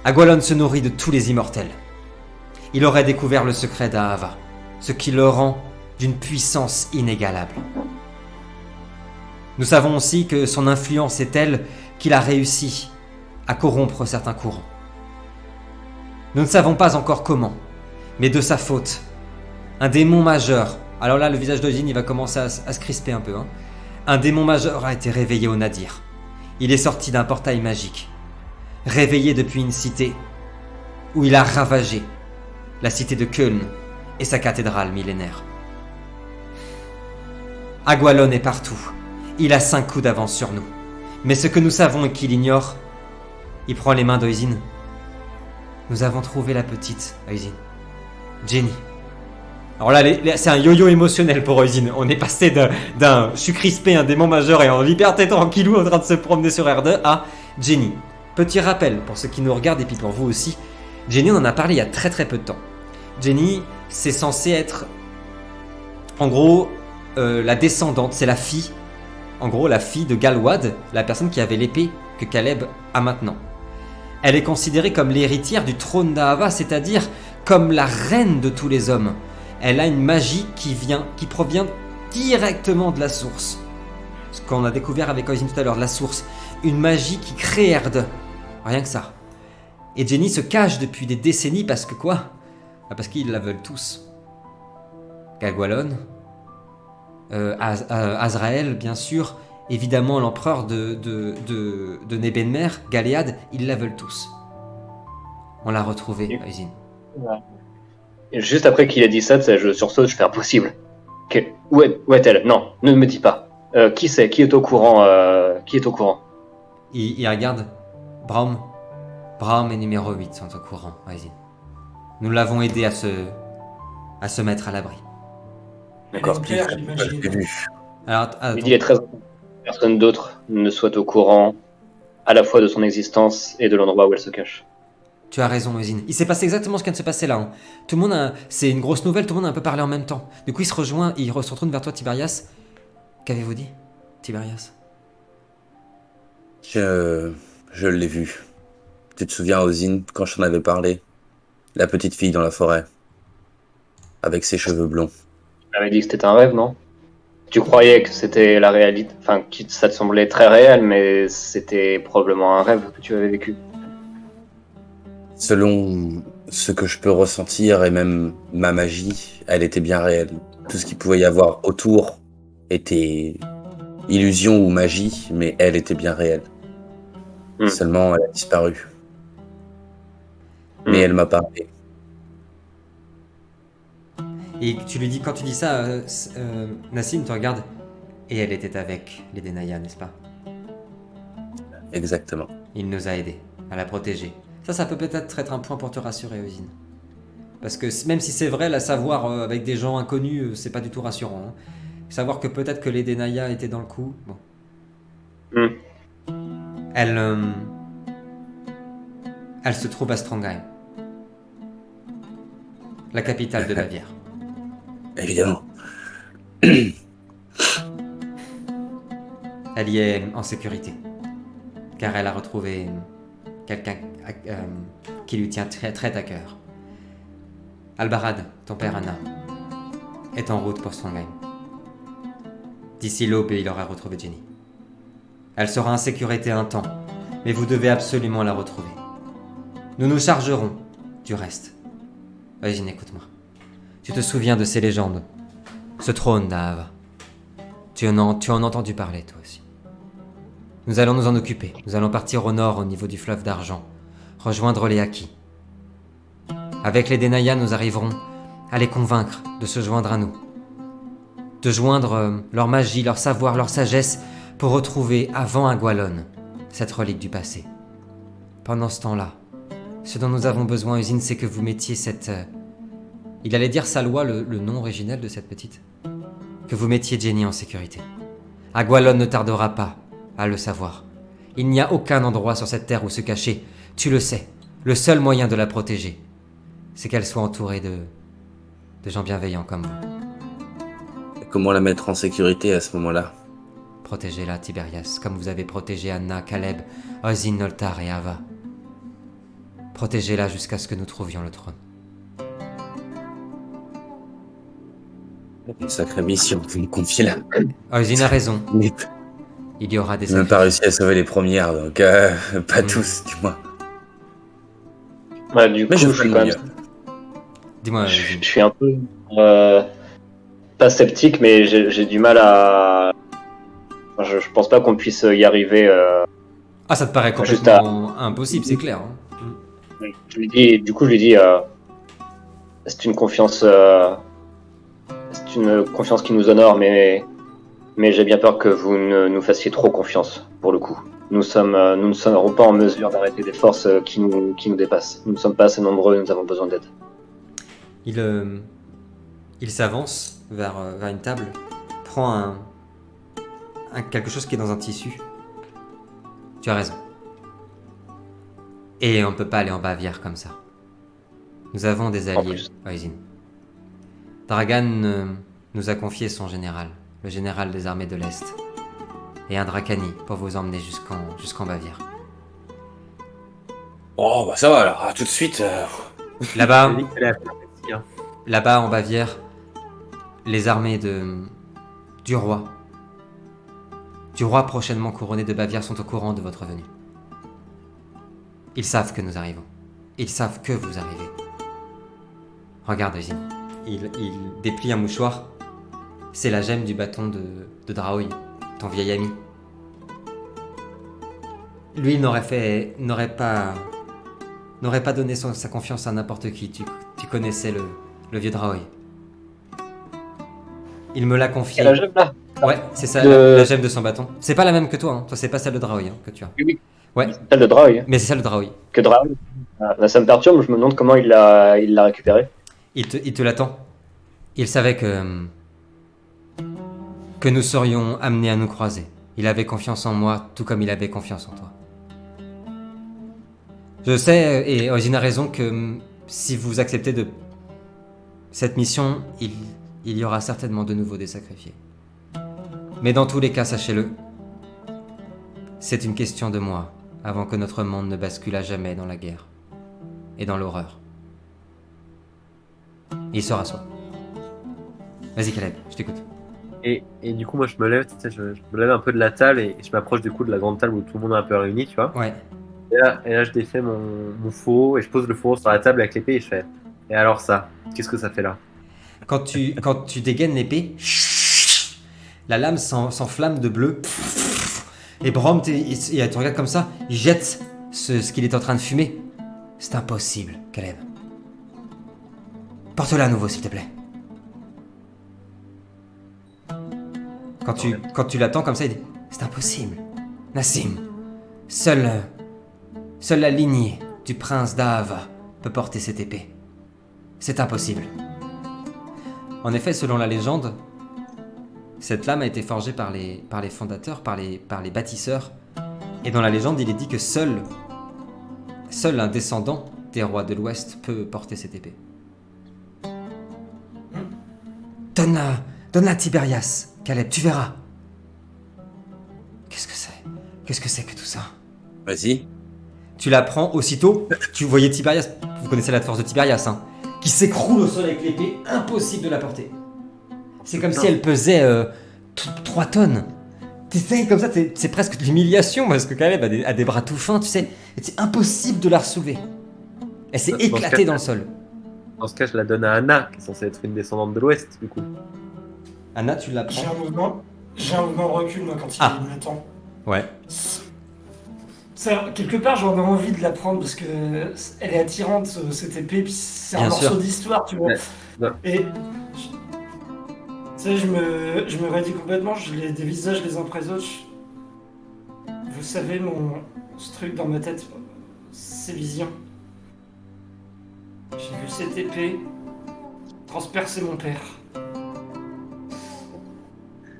Agualon se nourrit de tous les immortels. Il aurait découvert le secret d'Ahava, ce qui le rend d'une puissance inégalable. Nous savons aussi que son influence est telle qu'il a réussi à corrompre certains courants. Nous ne savons pas encore comment, mais de sa faute, un démon majeur, alors là le visage d'Ojin il va commencer à se crisper un peu, un démon majeur a été réveillé au Nadir. Il est sorti d'un portail magique, réveillé depuis une cité où il a ravagé la cité de Köln et sa cathédrale millénaire. Agualon est partout. Il a 5 coups d'avance sur nous. Mais ce que nous savons et qu'il ignore, il prend les mains d'Oisin. Nous avons trouvé la petite, Oisin. Jenny. Alors là, c'est un yo-yo émotionnel pour Oisin. On est passé d'un je suis crispé, un démon majeur et en liberté tranquillou en train de se promener sur R2 à Jenny. Petit rappel pour ceux qui nous regardent et puis pour vous aussi. Jenny, on en a parlé il y a très très peu de temps. Jenny, c'est censé être, en gros, la descendante, c'est la fille, en gros la fille de Galwad, la personne qui avait l'épée que Caleb a maintenant. Elle est considérée comme l'héritière du trône d'Ahava, c'est-à-dire comme la reine de tous les hommes. Elle a une magie qui provient directement de la source. Ce qu'on a découvert avec Oisin tout à l'heure, de la source. Une magie qui crée Erde. Rien que ça. Et Jenny se cache depuis des décennies parce que quoi ? Parce qu'ils la veulent tous. Agualon, Azrael, bien sûr, évidemment l'empereur de Nebenmer, Galéad, ils la veulent tous. On l'a retrouvée, Oisin. Et juste après qu'il a dit ça, je sursaute, je fais impossible. Où est-elle? Non, ne me dis pas. Qui c'est? Qui est au courant? Il regarde. Braum et numéro 8 sont au courant, Oisin. Nous l'avons aidé à se mettre à l'abri. D'accord. Claire, j'imagine. Alors, Il est très important que personne d'autre ne soit au courant à la fois de son existence et de l'endroit où elle se cache. tu as raison, Oisin. Il s'est passé exactement ce qui vient de se passer là. Tout le monde c'est une grosse nouvelle, tout le monde a un peu parlé en même temps. Du coup, il se retourne vers toi, Tiberias. Qu'avez-vous dit, Tiberias? Je l'ai vu. Tu te souviens, Oisin, quand je t'en avais parlé? La petite fille dans la forêt. Avec ses cheveux blonds. Tu m'avais dit que c'était un rêve, non? Tu croyais que c'était la réalité, enfin, que ça te semblait très réel, mais c'était probablement un rêve que tu avais vécu. Selon ce que je peux ressentir et même ma magie, elle était bien réelle. Tout ce qu'il pouvait y avoir autour était illusion ou magie, mais elle était bien réelle. Seulement, elle a disparu. Mais elle m'a parlé. Et tu lui dis, quand tu dis ça, Nassim te regarde. Et elle était avec les Denaya, n'est-ce pas? Exactement. Il nous a aidés à la protéger. Ça peut peut-être être un point pour te rassurer, Oisin. Parce que même si c'est vrai, la savoir avec des gens inconnus, c'est pas du tout rassurant. Hein. Savoir que peut-être que les Denaya étaient dans le coup, bon. Elle se trouve à Strongheim, la capitale de Bavière. Évidemment. Elle y est en sécurité, car elle a retrouvé quelqu'un qui lui tient très très à cœur. Albarad, ton père Anna, est en route pour Strongheim. D'ici l'aube, il aura retrouvé Jenny. Elle sera en sécurité un temps, mais vous devez absolument la retrouver. Nous nous chargerons du reste. Oisin, écoute-moi. Tu te souviens de ces légendes? Ce trône d'Aava. Tu en as entendu parler, toi aussi. Nous allons nous en occuper. Nous allons partir au nord, au niveau du fleuve d'argent, rejoindre les Haki. Avec les Denaya, nous arriverons à les convaincre de se joindre à nous. De joindre leur magie, leur savoir, leur sagesse, pour retrouver, avant Agualon, cette relique du passé. Pendant ce temps-là, ce dont nous avons besoin, Usine, c'est que vous mettiez cette... Il allait dire Salwa, le nom originel de cette petite. Que vous mettiez Jenny en sécurité. Agualon ne tardera pas à le savoir. Il n'y a aucun endroit sur cette terre où se cacher. Tu le sais. Le seul moyen de la protéger, c'est qu'elle soit entourée de gens bienveillants comme vous. Comment la mettre en sécurité à ce moment-là? Protégez-la, Tiberias, comme vous avez protégé Anna, Caleb, Ozin, Noltar et Ava. Protégez-la jusqu'à ce que nous trouvions le trône. Une sacrée mission, vous me confiez là. Ozin a raison. Mais Il y aura des j'ai même pas réussi à sauver les premières, donc pas tous, du moins. Ouais, du coup, Mais je je ferai suis de quand mon même. mieux. Dis-moi, Je Ozin. suis un peu pas sceptique, mais j'ai du mal à. Enfin, je pense pas qu'on puisse y arriver. Ah, ça te paraît Juste complètement impossible, c'est clair. Hein. Je lui dis, du coup, c'est une confiance, c'est une confiance qui nous honore, mais j'ai bien peur que vous ne nous fassiez trop confiance pour le coup. Nous ne serons pas en mesure d'arrêter des forces qui nous dépassent. Nous ne sommes pas assez nombreux, nous avons besoin d'aide. Il s'avance vers une table, prend quelque chose qui est dans un tissu. Tu as raison. Et on ne peut pas aller en Bavière comme ça. Nous avons des En alliés, plus. Oisin. Dragan nous a confié son général, le général des armées de l'Est, et un Dracani pour vous emmener jusqu'en Bavière. Oh, bah ça va alors, tout de suite. Là-bas, J'ai dit que t'allais la faire aussi, hein. Là-bas, en Bavière, les armées du roi prochainement couronné de Bavière sont au courant de votre venue. Ils savent que nous arrivons. Ils savent que vous arrivez. Regarde, Usine. Il déplie un mouchoir. C'est la gemme du bâton de Draoï, ton vieil ami. Lui, il n'aurait pas donné sa confiance à n'importe qui. Tu connaissais le vieux Draoï. Il me l'a confié. Et la gemme là. Ouais, c'est ça, De- la gemme de son bâton. C'est pas la même que toi, hein. Toi, c'est pas celle de Draoï que tu as. Oui. Ouais, C'est celle de Draoï. mais c'est celle de Draoï. Que Draoï. Là, ça me perturbe. Je me demande comment il l'a récupéré. Il te l'attend. Il savait que nous serions amenés à nous croiser. Il avait confiance en moi, tout comme il avait confiance en toi. Je sais, et Ozin a raison, que si vous acceptez de cette mission, il y aura certainement de nouveau des sacrifiés. Mais dans tous les cas, sachez-le, c'est une question de mois avant que notre monde ne bascule à jamais dans la guerre et dans l'horreur. Il se rassoit. Vas-y Caleb, je t'écoute. Et du coup, moi, je me lève, tu sais, je me lève un peu de la table et je m'approche du coup de la grande table où tout le monde est un peu réuni, tu vois. Ouais. Et là, je défais mon fourreau et je pose le fourreau sur la table avec l'épée et je fais. Et alors ça, qu'est-ce que ça fait là? Quand tu dégaines l'épée, la lame s'enflamme de bleu. Et Brom, il te regarde comme ça, il jette ce qu'il est en train de fumer. C'est impossible, Caleb. Porte-la à nouveau, s'il te plaît. Quand tu l'attends comme ça, il dit c'est impossible. Nassim, seule la lignée du prince d'Aava peut porter cette épée. C'est impossible. En effet, selon la légende, cette lame a été forgée par les fondateurs, par les bâtisseurs. Et dans la légende, il est dit que seul un descendant des rois de l'Ouest peut porter cette épée. Donne-la à Tiberias, Caleb, tu verras. Qu'est-ce que c'est? Qu'est-ce que c'est que tout ça? Vas-y. Tu la prends aussitôt, tu voyais Tiberias, vous connaissez la force de Tiberias, hein, qui s'écroule au sol avec l'épée, impossible de la porter. C'est comme si elle pesait 3 tonnes. T'essayes comme ça, c'est presque de l'humiliation parce que Caleb a des bras tout fins, tu sais. Et c'est impossible de la soulever. Elle s'est éclatée dans le sol. dans ce cas, je la donne à Anna, qui est censée être une descendante de l'Ouest, du coup. Anna, tu la J'ai prends. un mouvement de recul, moi, quand il m'attend. Ouais. Quelque part, j'en ai envie de la prendre parce que elle est attirante, cette épée, puis c'est un Bien morceau sûr. d'histoire, tu vois. Ouais. Ouais. Et tu sais, je me rédis complètement, des visages les uns après les autres. Vous savez, ce truc dans ma tête, ces visions. J'ai vu cette épée transpercer mon père.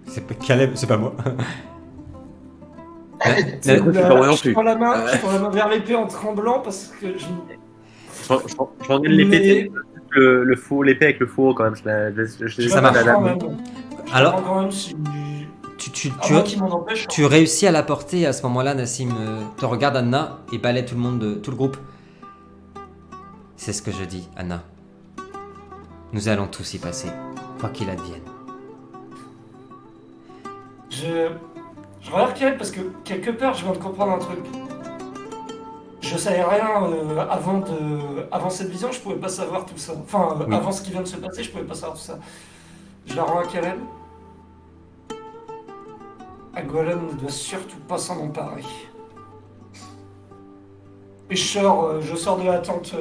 C'est pas Caleb, c'est pas moi. C'est pas moi non Je plus. prends la main vers l'épée en tremblant parce que Je regarde l'épée, l'épée avec le fourreau quand même. Ça marche. la prends même. Alors- Je la prends quand même si... Tu, Moi qui m'en empêche. tu réussis à la porter et à ce moment-là, Nassim te regarde Anna et balaie tout le monde, tout le groupe. C'est ce que je dis, Anna. Nous allons tous y passer, quoi qu'il advienne. Je regarde Caleb parce que quelque part je viens de comprendre un truc. Je savais rien avant cette vision, je pouvais pas savoir tout ça. Enfin, Oui. avant ce qui vient de se passer, je pouvais pas savoir tout ça. Je la rends à Caleb. Agwalon ne doit surtout pas s'en emparer. Et je sors de la tente.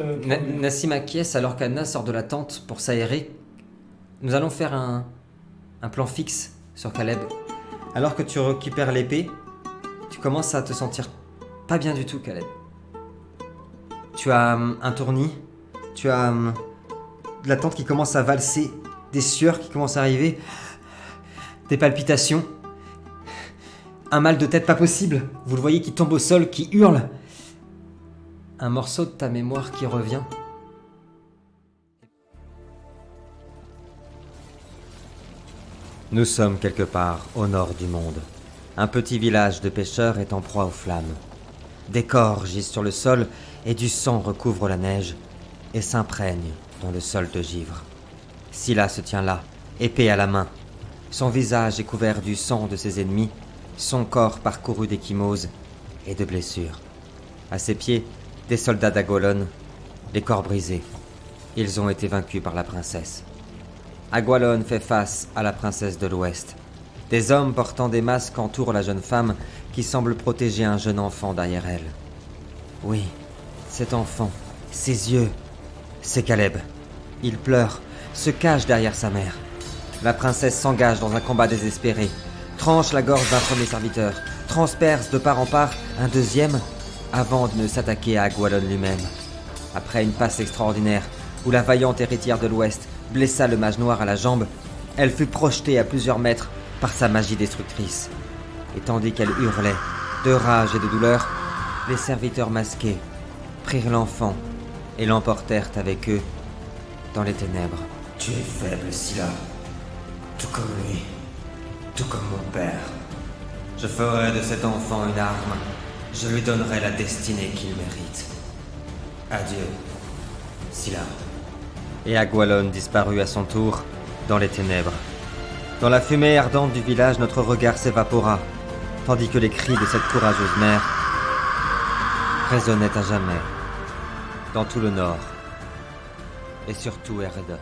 Nassim acquiesce alors qu'Anna sort de la tente pour s'aérer. Nous allons faire un plan fixe sur Caleb. Alors que tu récupères l'épée, tu commences à te sentir pas bien du tout, Caleb. Tu as un tournis, tu as de la tente qui commence à valser, des sueurs qui commencent à arriver, des palpitations, un mal de tête pas possible. Vous le voyez qui tombe au sol, qui hurle. Un morceau de ta mémoire qui revient. Nous sommes quelque part au nord du monde. Un petit village de pêcheurs est en proie aux flammes. Des corps gisent sur le sol et du sang recouvre la neige et s'imprègne dans le sol de givre. Scylla se tient là, épée à la main. Son visage est couvert du sang de ses ennemis, son corps parcouru d'échymoses et de blessures. À ses pieds, des soldats d'Agwalon, les corps brisés. Ils ont été vaincus par la princesse. Agwalon fait face à la princesse de l'Ouest. Des hommes portant des masques entourent la jeune femme qui semble protéger un jeune enfant derrière elle. Oui, cet enfant, ses yeux, c'est Caleb. Il pleure, se cache derrière sa mère. La princesse s'engage dans un combat désespéré, tranche la gorge d'un premier serviteur, transperce de part en part un deuxième, avant de ne s'attaquer à Agwalon lui-même. Après une passe extraordinaire, où la vaillante héritière de l'Ouest blessa le mage noir à la jambe, elle fut projetée à plusieurs mètres par sa magie destructrice. Et tandis qu'elle hurlait, de rage et de douleur, les serviteurs masqués prirent l'enfant et l'emportèrent avec eux dans les ténèbres. Tu es faible, Scylla. Tout comme lui. Tout comme mon père. Je ferai de cet enfant une arme. Je lui donnerai la destinée qu'il mérite. Adieu, Scylla. Et Agwalon disparut à son tour dans les ténèbres. Dans la fumée ardente du village, notre regard s'évapora, tandis que les cris de cette courageuse mère résonnaient à jamais dans tout le nord, et surtout Ered.